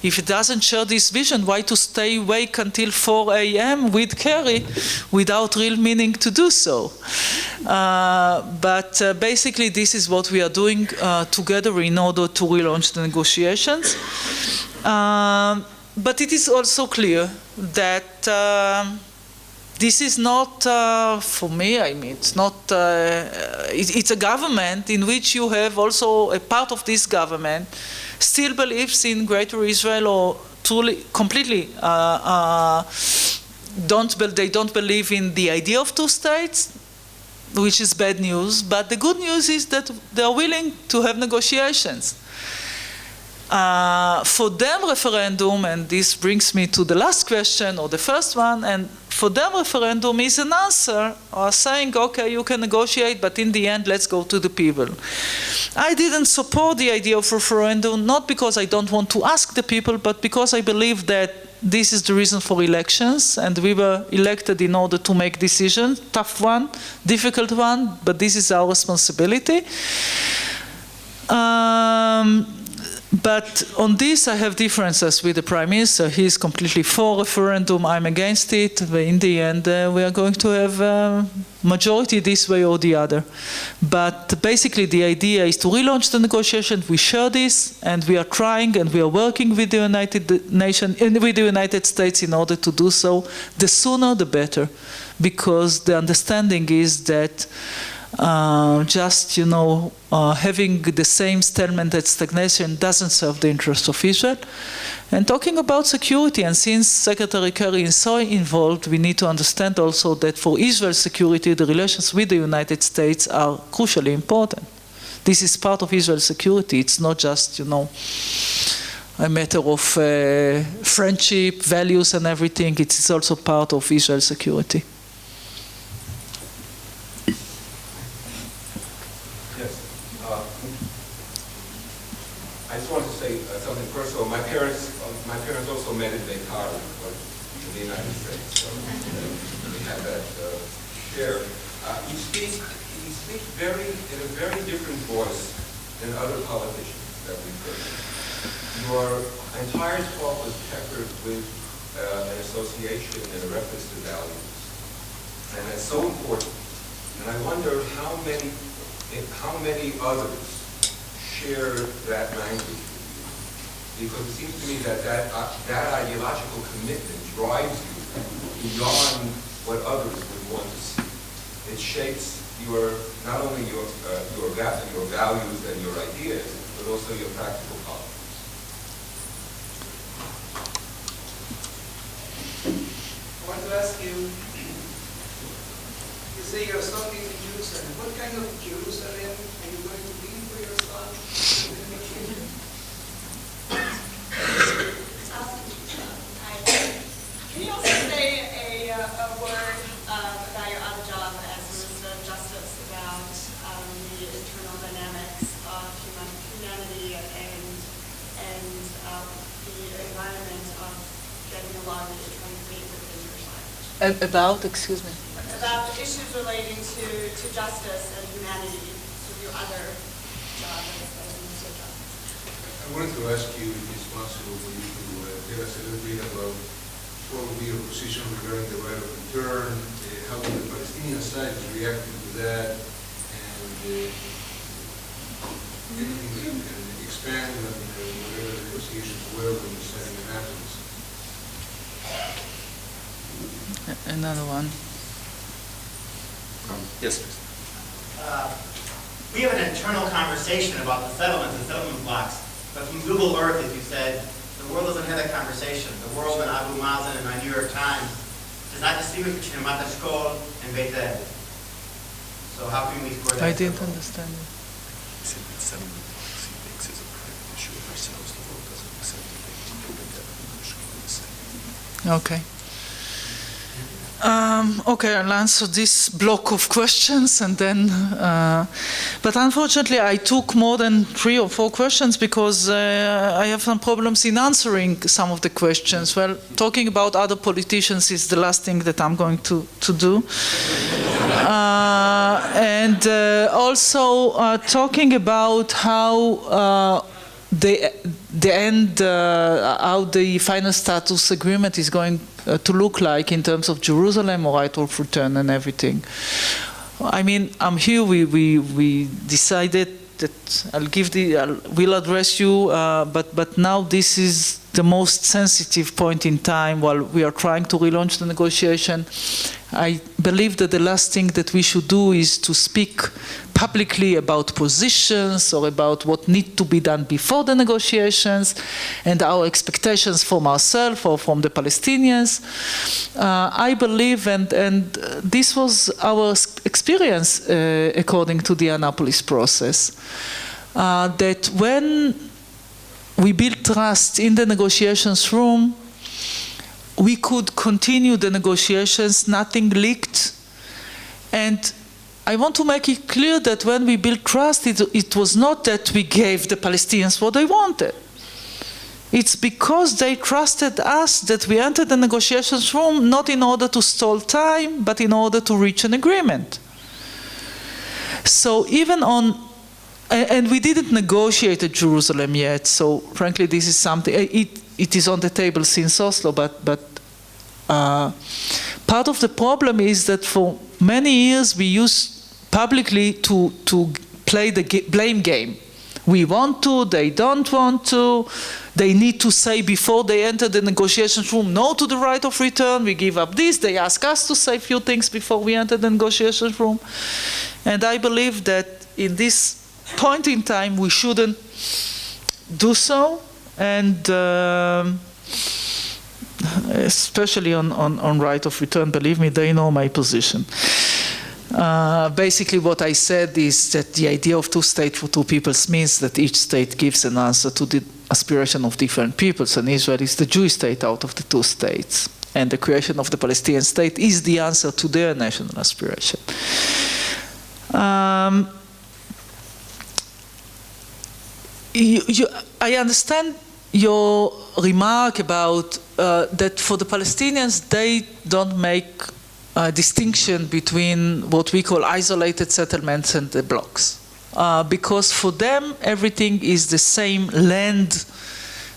If it doesn't share this vision, why to stay awake until 4 a.m. with Kerry without real meaning to do so? But basically, this is what we are doing together in order to relaunch the negotiations. But it is also clear that this is not, for me, I mean, it's not, it's a government in which you have also a part of this government still believes in Greater Israel or truly, completely, they don't believe in the idea of two states, which is bad news, but the good news is that they are willing to have negotiations. For them, referendum, and this brings me to the last question, or the first one, and for them, referendum is an answer, or saying, okay, you can negotiate, but in the end, let's go to the people. I didn't support the idea of referendum, not because I don't want to ask the people, but because I believe that this is the reason for elections, and we were elected in order to make decisions, tough one, difficult one, but this is our responsibility. But on this, I have differences with the Prime Minister. He is completely for referendum. I'm against it. In the end, we are going to have a majority this way or the other. But basically, the idea is to relaunch the negotiation. We share this, and we are trying, and we are working with the United Nations, with the United States in order to do so. The sooner, the better, because the understanding is that having the same stalemate and stagnation doesn't serve the interest of Israel. And talking about security, and since Secretary Kerry is so involved, we need to understand also that for Israel's security, the relations with the United States are crucially important. This is part of Israel's security. It's not just, a matter of friendship, values, and everything. It's also part of Israel's security.
I just wanted to say something personal. My parents also met in Beirut, in the United States. So we have that share. You speak in a very different voice than other politicians that we've heard. Your entire talk was peppered with an association and a reference to values, and that's so important. And I wonder how many others share that language with you, because it seems to me that ideological commitment drives you beyond what others would want to see. It shapes not only your values and your ideas, but also your practical politics.
I want to ask you, you say you're starting in Jerusalem. What kind of Jerusalem are you going to be for your son?
Can you also say a word about your other job as Minister of Justice, about the internal dynamics of humanity and the environment of getting along that you're trying to create within your side?
About, excuse me?
About issues relating to justice and humanity with your other job as Minister of Justice.
I wanted to ask you if it's possible for you to tell us a little bit about what will be your position regarding the right of return, how the Palestinian side is reacting to that, and anything that you can expand on whatever the negotiations were when the second happens.
Another one.
Yes, please.
We have an internal conversation about the settlements and settlement blocks, but from Google Earth, as you said, the world doesn't have that conversation. The world in Abu Mazen and my New York Times does not distinguish between Ramat HaShkol and Beit El. So how can we score that?
I didn't understand it. Okay. Okay, I'll answer this block of questions and then, but unfortunately I took more than 3 or 4 questions because I have some problems in answering some of the questions. Well, talking about other politicians is the last thing that I'm going to do. And also talking about how the end, how the final status agreement is going to look like in terms of Jerusalem or right of return and everything. I mean, I'm here, we decided that we'll address you, but now this is the most sensitive point in time while we are trying to relaunch the negotiation. I believe that the last thing that we should do is to speak publicly about positions or about what needs to be done before the negotiations and our expectations from ourselves or from the Palestinians. I believe, and this was our experience according to the Annapolis process, that when we build trust in the negotiations room, we could continue the negotiations, nothing leaked. And I want to make it clear that when we built trust, it was not that we gave the Palestinians what they wanted. It's because they trusted us that we entered the negotiations room not in order to stall time, but in order to reach an agreement. So even on, and we didn't negotiate at Jerusalem yet, so frankly this is something, it is on the table since Oslo, but part of the problem is that for many years we used publicly to play the blame game. We want to, they don't want to, they need to say before they enter the negotiations room no to the right of return, we give up this, they ask us to say a few things before we enter the negotiations room. And I believe that in this point in time we shouldn't do so, and especially on right of return, believe me, they know my position. Basically what I said is that the idea of two states for two peoples means that each state gives an answer to the aspiration of different peoples, and Israel is the Jewish state out of the two states. And the creation of the Palestinian state is the answer to their national aspiration. I understand your remark about that for the Palestinians, they don't make a distinction between what we call isolated settlements and the blocks. Because for them, everything is the same land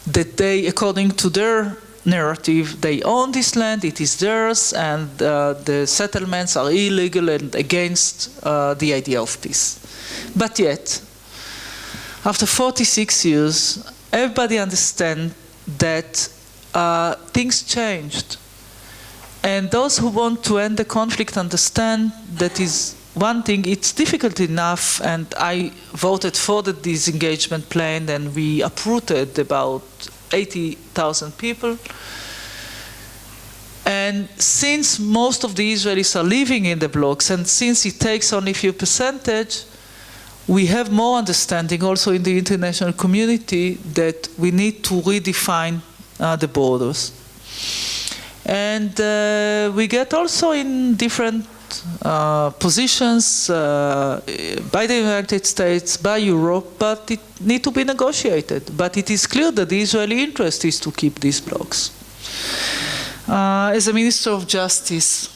that they, according to their narrative, they own this land, it is theirs, and the settlements are illegal and against the idea of peace. But yet, after 46 years, everybody understands that things changed. And those who want to end the conflict understand that is one thing, it's difficult enough, and I voted for the disengagement plan, and we uprooted about 80,000 people. And since most of the Israelis are living in the blocks, and since it takes only a few percentage, we have more understanding also in the international community that we need to redefine the borders. And we get also in different positions by the United States, by Europe, but it needs to be negotiated. But it is clear that the Israeli interest is to keep these blocks. As a Minister of Justice,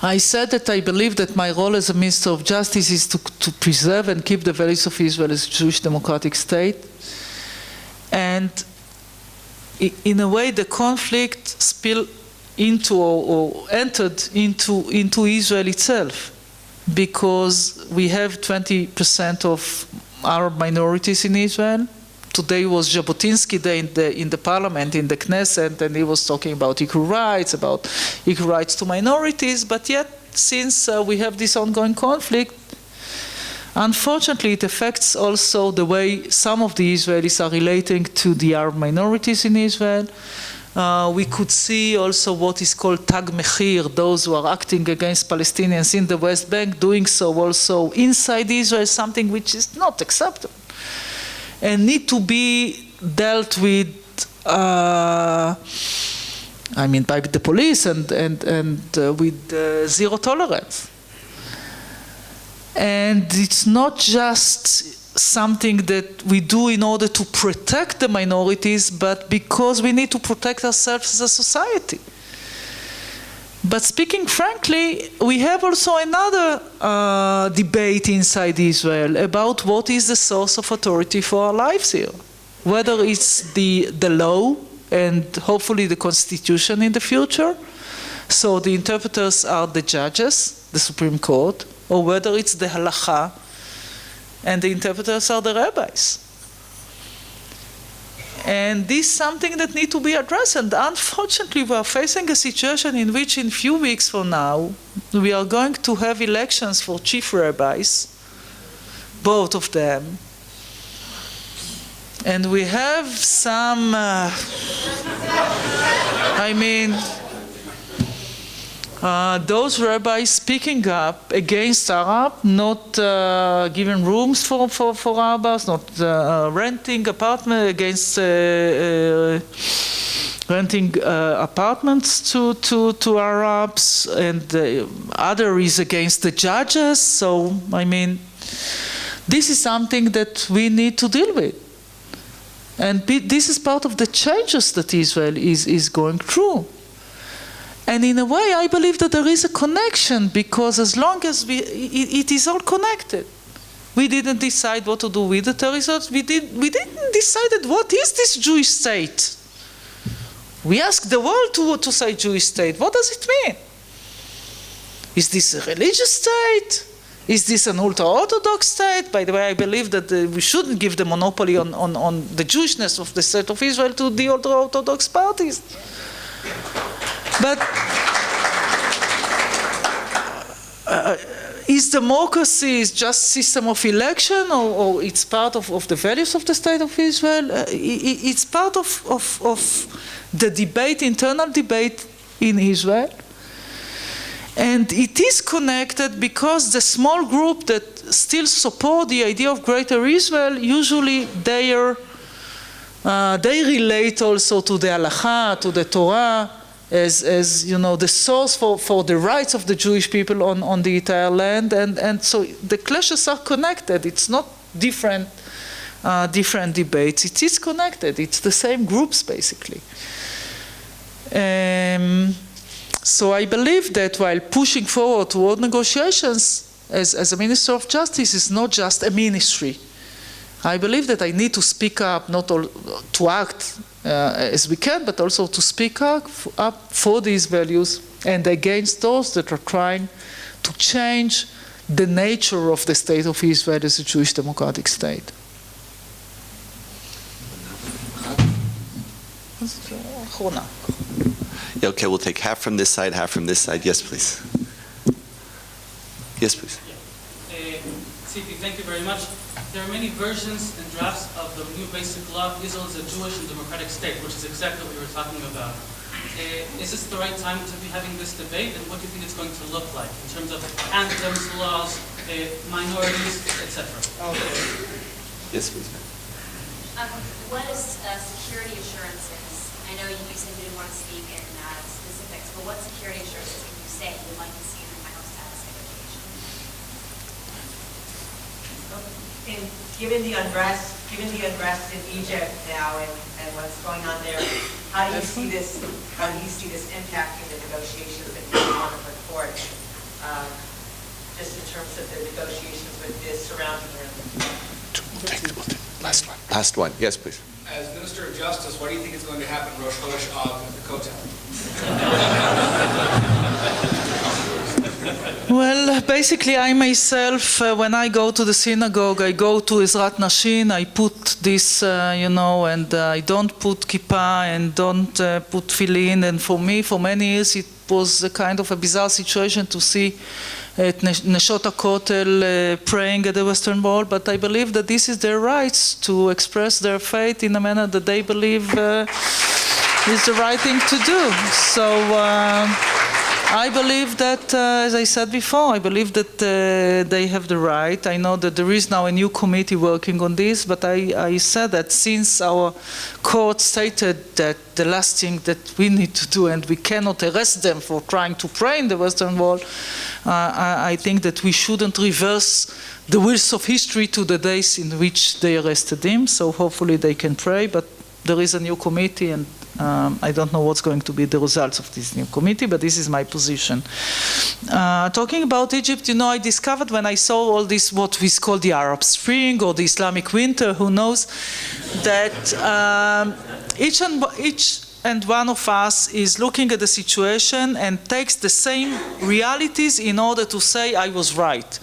I said that I believe that my role as a Minister of Justice is to preserve and keep the values of Israel as a Jewish democratic state. And in a way, the conflict spilled into or entered into Israel itself, because we have 20% of Arab minorities in Israel. Today was Jabotinsky Day in the parliament, in the Knesset, and he was talking about equal rights to minorities, but yet, since we have this ongoing conflict, unfortunately it affects also the way some of the Israelis are relating to the Arab minorities in Israel. We could see also what is called Tag Mechir, those who are acting against Palestinians in the West Bank, doing so also inside Israel, something which is not acceptable and need to be dealt with, by the police and with zero tolerance. And it's not just something that we do in order to protect the minorities, but because we need to protect ourselves as a society. But speaking frankly, we have also another debate inside Israel about what is the source of authority for our lives here. whether it's the law and hopefully the constitution in the future, so the interpreters are the judges, the Supreme Court, or whether it's the halakha and the interpreters are the rabbis. And this is something that needs to be addressed. And unfortunately, we are facing a situation in which in a few weeks from now, we are going to have elections for chief rabbis, both of them. And we have some, those rabbis speaking up against Arab, not giving rooms for Arabs, not renting apartments, against renting apartments to Arabs, and other is against the judges. So, this is something that we need to deal with. And this is part of the changes that Israel is going through. And in a way, I believe that there is a connection, because as long as it is all connected. We didn't decide what to do with the territories. We didn't decide what is this Jewish state. We asked the world to say Jewish state. What does it mean? Is this a religious state? Is this an ultra-Orthodox state? By the way, I believe that we shouldn't give the monopoly on the Jewishness of the state of Israel to the ultra-Orthodox parties. But is democracy is just system of election, or it's part of the values of the state of Israel? It's part of the debate, internal debate in Israel. And it is connected because the small group that still support the idea of Greater Israel, usually they relate also to the halakha, to the Torah, as you know, the source for the rights of the Jewish people on the entire land. And so the clashes are connected. It's not different debates. It is connected. It's the same groups, basically. So I believe that while pushing forward toward negotiations, as a Minister of Justice, is not just a ministry. I believe that I need to speak up, not all, to act as we can, but also to speak up for these values and against those that are trying to change the nature of the state of Israel as a Jewish democratic state.
Yeah, okay, we'll take half from this side, half from this side. Yes, please. Yes, please.
Tzipi, thank you very much. There are many versions and drafts of the new basic law. Israel is a Jewish and democratic state, which is exactly what we were talking about. Is this the right time to be having this debate, and what do you think it's going to look like in terms of anthems, laws, minorities, etc.?
Okay. Yes, please.
What is security assurances? I know you said you didn't want to speak in specifics, but what security assurances can you say you'd like to see in the final status negotiation?
Given the unrest in Egypt now and what's going on there, how do you see this? How do you see this impacting the negotiations that you want to put forward? Just in terms of the negotiations with this surrounding them.
Last one. Yes, please.
As Minister of Justice, what do you think is going to happen Rosh Chodesh Av at the Kotel?
Well, basically, I myself, when I go to the synagogue, I go to Ezrat Nashin, I put this, and I don't put kippah and don't put tefillin. And for me, for many years, it was a kind of a bizarre situation to see Neshot HaKotel praying at the Western Wall. But I believe that this is their rights to express their faith in a manner that they believe is the right thing to do. So I believe that, as I said before, I believe that they have the right. I know that there is now a new committee working on this, but I said that since our court stated that the last thing that we need to do, and we cannot arrest them for trying to pray in the Western Wall, I think that we shouldn't reverse the wheels of history to the days in which they arrested him. So hopefully they can pray, but there is a new committee, and I don't know what's going to be the results of this new committee, but this is my position. Talking about Egypt, I discovered when I saw all this, what we call the Arab Spring or the Islamic Winter, who knows, that each and one of us is looking at the situation and takes the same realities in order to say, I was right.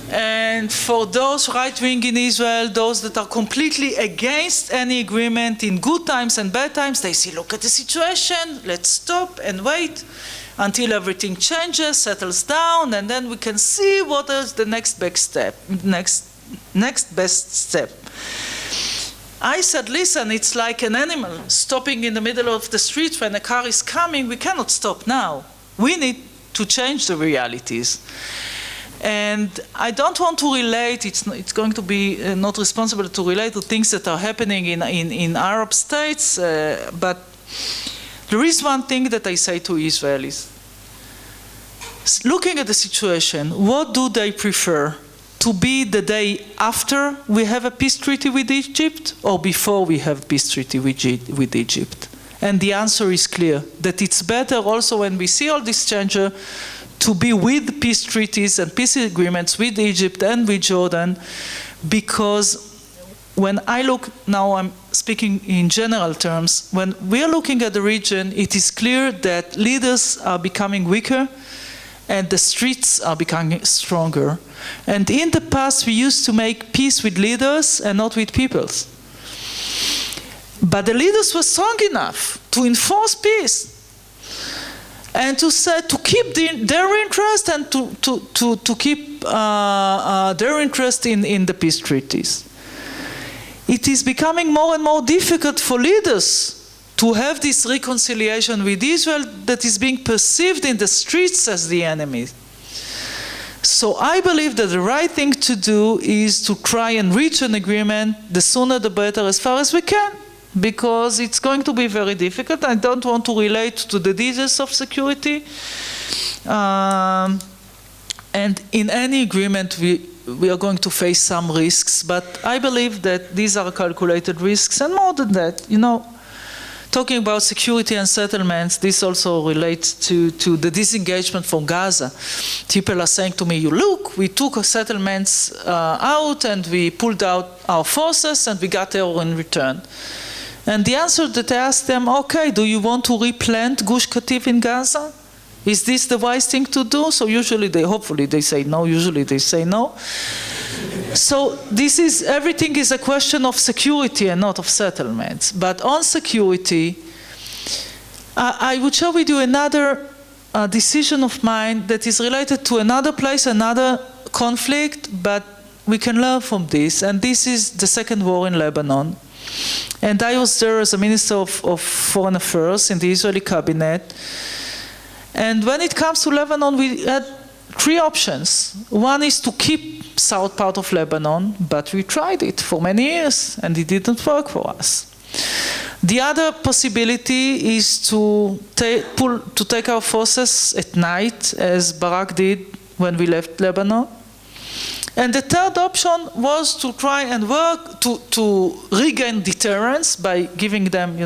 And for those right-wing in Israel, those that are completely against any agreement in good times and bad times, they say, look at the situation, let's stop and wait until everything changes, settles down, and then we can see what is the next best step. I said, listen, it's like an animal stopping in the middle of the street when a car is coming. We cannot stop now. We need to change the realities. And I don't want to relate, it's going to be not responsible to relate to things that are happening in Arab states, but there is one thing that I say to Israelis. Looking at the situation, what do they prefer? To be the day after we have a peace treaty with Egypt or before we have peace treaty with Egypt? And the answer is clear, that it's better also when we see all this changes to be with peace treaties and peace agreements with Egypt and with Jordan, because when I look, now I'm speaking in general terms, when we are looking at the region, it is clear that leaders are becoming weaker and the streets are becoming stronger. And in the past, we used to make peace with leaders and not with peoples. But the leaders were strong enough to enforce peace and to keep their interest and to keep their interest in the peace treaties. It is becoming more and more difficult for leaders to have this reconciliation with Israel that is being perceived in the streets as the enemy. So I believe that the right thing to do is to try and reach an agreement, the sooner the better, as far as we can, because it's going to be very difficult. I don't want to relate to the details of security. And in any agreement, we are going to face some risks, but I believe that these are calculated risks, and more than that, talking about security and settlements, this also relates to the disengagement from Gaza. People are saying to me, look, we took settlements out and we pulled out our forces and we got terror in return. And the answer that I asked them, okay, do you want to replant Gush Katif in Gaza? Is this the wise thing to do? So hopefully they say no, usually they say no. So everything is a question of security and not of settlements. But on security, I would share with you another decision of mine that is related to another place, another conflict, but we can learn from this. And this is the second war in Lebanon. And I was there as a Minister of Foreign Affairs in the Israeli cabinet. And when it comes to Lebanon, we had three options. One is to keep south part of Lebanon, but we tried it for many years, and it didn't work for us. The other possibility is to take our forces at night, as Barak did when we left Lebanon. And the third option was to try and work to regain deterrence by giving them,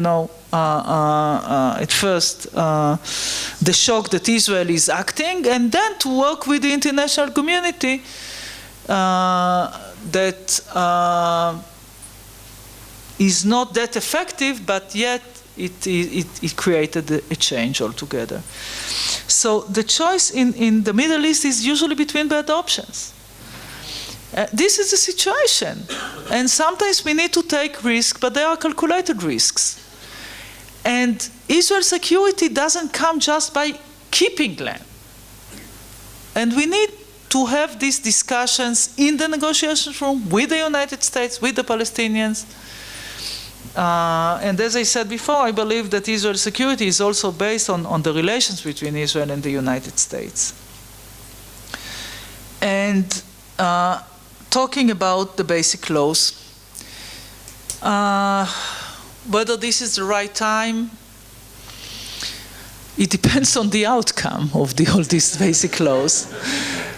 at first the shock that Israel is acting, and then to work with the international community that is not that effective, but yet it created a change altogether. So the choice in the Middle East is usually between bad options. This is the situation. And sometimes we need to take risks, but they are calculated risks. And Israel's security doesn't come just by keeping land. And we need to have these discussions in the negotiations room with the United States, with the Palestinians. And as I said before, I believe that Israel's security is also based on the relations between Israel and the United States. And talking about the basic laws, whether this is the right time, it depends on the outcome of all these basic laws.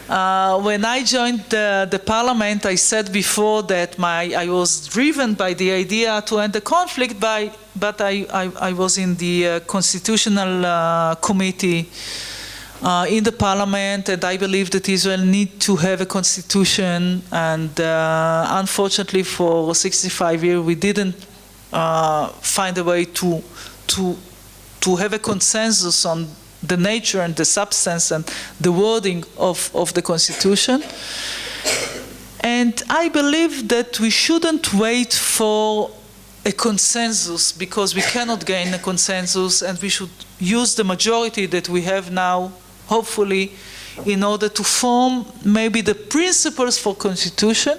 When I joined the parliament, I said before that I was driven by the idea to end the conflict, but I was in the constitutional committee in the parliament, and I believe that Israel needs to have a constitution, and unfortunately for 65 years we didn't find a way to have a consensus on the nature and the substance and the wording of the Constitution. And I believe that we shouldn't wait for a consensus, because we cannot gain a consensus, and we should use the majority that we have now, hopefully, in order to form maybe the principles for Constitution.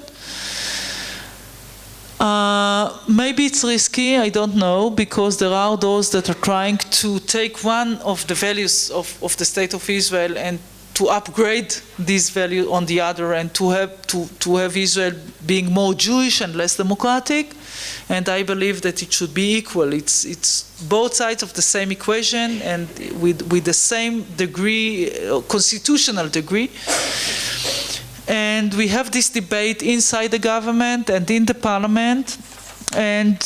Maybe it's risky, I don't know, because there are those that are trying to take one of the values of the State of Israel and to upgrade this value on the other, and to have Israel being more Jewish and less democratic. And I believe that it should be equal. It's both sides of the same equation, and with the same degree, constitutional degree. And we have this debate inside the government and in the parliament. And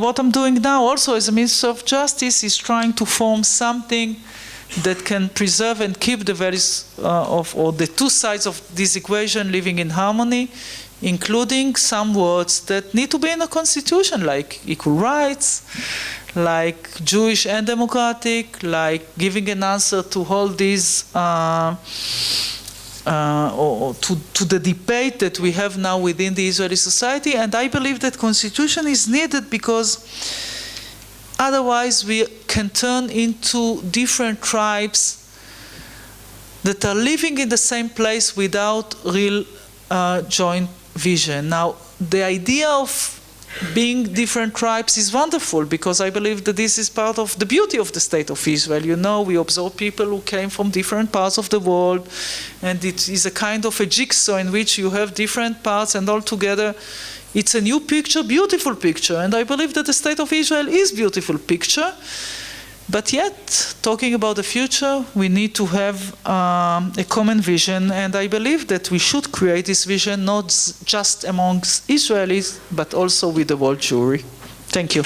what I'm doing now also as a Minister of Justice is trying to form something that can preserve and keep the values or the two sides of this equation living in harmony, including some words that need to be in a constitution, like equal rights, like Jewish and democratic, like giving an answer to all these or to the debate that we have now within the Israeli society. And I believe that constitution is needed, because otherwise we can turn into different tribes that are living in the same place without real joint vision. Now, the idea of being different tribes is wonderful, because I believe that this is part of the beauty of the State of Israel. You know, we observe people who came from different parts of the world, and it is a kind of a jigsaw in which you have different parts, and all together it's a new picture, beautiful picture. And I believe that the State of Israel is a beautiful picture. But yet, talking about the future, we need to have a common vision, and I believe that we should create this vision not just amongst Israelis, but also with the world Jewry. Thank you.